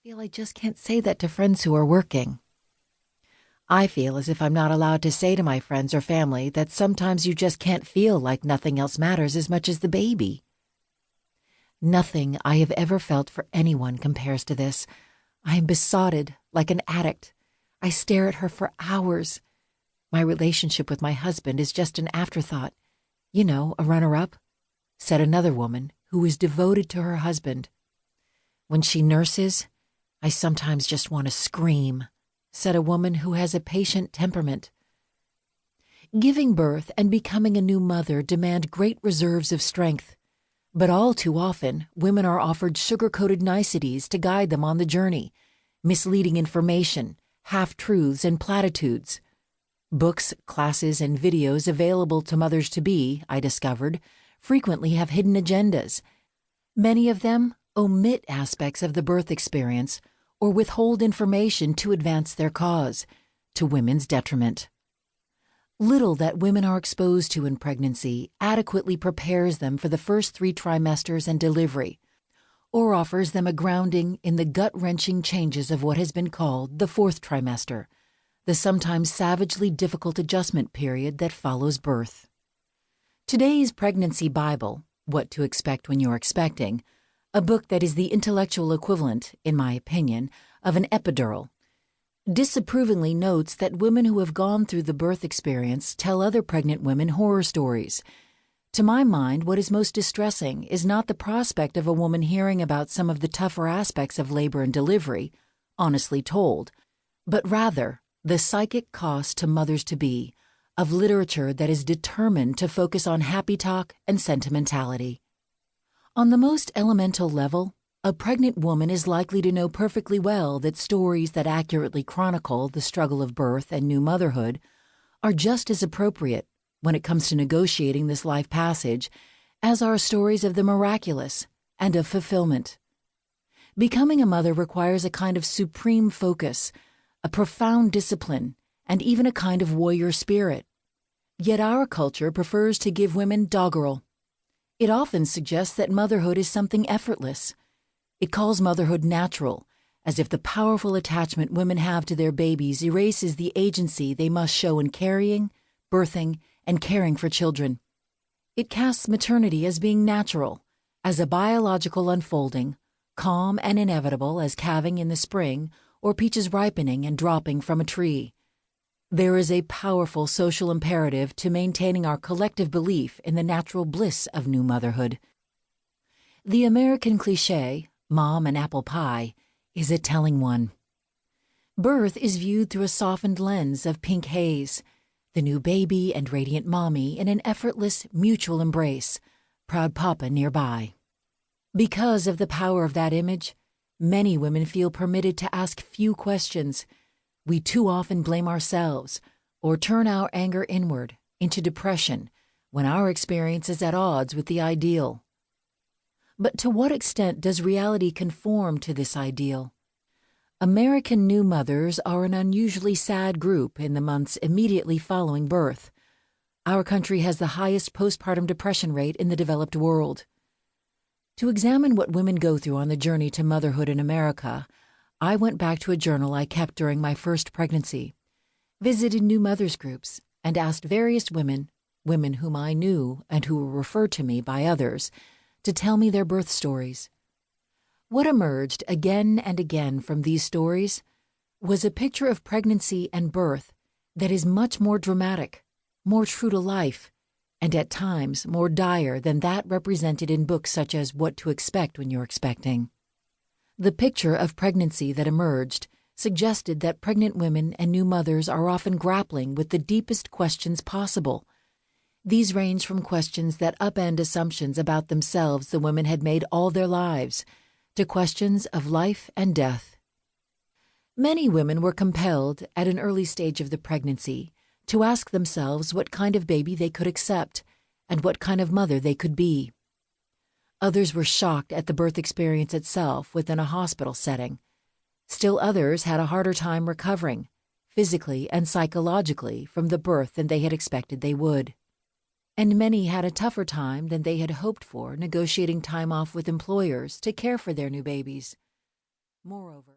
Feel I just can't say that to friends who are working. I feel as if I'm not allowed to say to my friends or family that sometimes you just can't feel like nothing else matters as much as the baby. Nothing I have ever felt for anyone compares to this. I am besotted, like an addict. I stare at her for hours. My relationship with my husband is just an afterthought. You know, a runner-up, said another woman who is devoted to her husband. When she nurses, I sometimes just want to scream, said a woman who has a patient temperament. Giving birth and becoming a new mother demand great reserves of strength. But all too often, women are offered sugar-coated niceties to guide them on the journey, misleading information, half-truths, and platitudes. Books, classes, and videos available to mothers-to-be, I discovered, frequently have hidden agendas. Many of them omit aspects of the birth experience or withhold information to advance their cause, to women's detriment. Little that women are exposed to in pregnancy adequately prepares them for the first 3 trimesters and delivery, or offers them a grounding in the gut-wrenching changes of what has been called the 4th trimester, the sometimes savagely difficult adjustment period that follows birth. Today's Pregnancy Bible, What to Expect When You're Expecting, a book that is the intellectual equivalent, in my opinion, of an epidural, disapprovingly notes that women who have gone through the birth experience tell other pregnant women horror stories. To my mind, what is most distressing is not the prospect of a woman hearing about some of the tougher aspects of labor and delivery, honestly told, but rather the psychic cost to mothers-to-be of literature that is determined to focus on happy talk and sentimentality. On the most elemental level, a pregnant woman is likely to know perfectly well that stories that accurately chronicle the struggle of birth and new motherhood are just as appropriate when it comes to negotiating this life passage as are stories of the miraculous and of fulfillment. Becoming a mother requires a kind of supreme focus, a profound discipline, and even a kind of warrior spirit. Yet our culture prefers to give women doggerel. It often suggests that motherhood is something effortless. It calls motherhood natural, as if the powerful attachment women have to their babies erases the agency they must show in carrying, birthing, and caring for children. It casts maternity as being natural, as a biological unfolding, calm and inevitable as calving in the spring or peaches ripening and dropping from a tree. There is a powerful social imperative to maintaining our collective belief in the natural bliss of new motherhood. The American cliché, Mom and apple pie, is a telling one. Birth is viewed through a softened lens of pink haze, the new baby and radiant mommy in an effortless, mutual embrace, proud papa nearby. Because of the power of that image, many women feel permitted to ask few questions. We too often blame ourselves or turn our anger inward into depression when our experience is at odds with the ideal. But to what extent does reality conform to this ideal? American new mothers are an unusually sad group in the months immediately following birth. Our country has the highest postpartum depression rate in the developed world. To examine what women go through on the journey to motherhood in America, I went back to a journal I kept during my first pregnancy, visited new mothers groups, and asked various women whom I knew and who were referred to me by others, to tell me their birth stories. What emerged again and again from these stories was a picture of pregnancy and birth that is much more dramatic, more true to life, and at times more dire than that represented in books such as What to Expect When You're Expecting. The picture of pregnancy that emerged suggested that pregnant women and new mothers are often grappling with the deepest questions possible. These range from questions that upend assumptions about themselves the women had made all their lives, to questions of life and death. Many women were compelled, at an early stage of the pregnancy, to ask themselves what kind of baby they could accept and what kind of mother they could be. Others were shocked at the birth experience itself within a hospital setting. Still others had a harder time recovering, physically and psychologically, from the birth than they had expected they would. And many had a tougher time than they had hoped for negotiating time off with employers to care for their new babies. Moreover,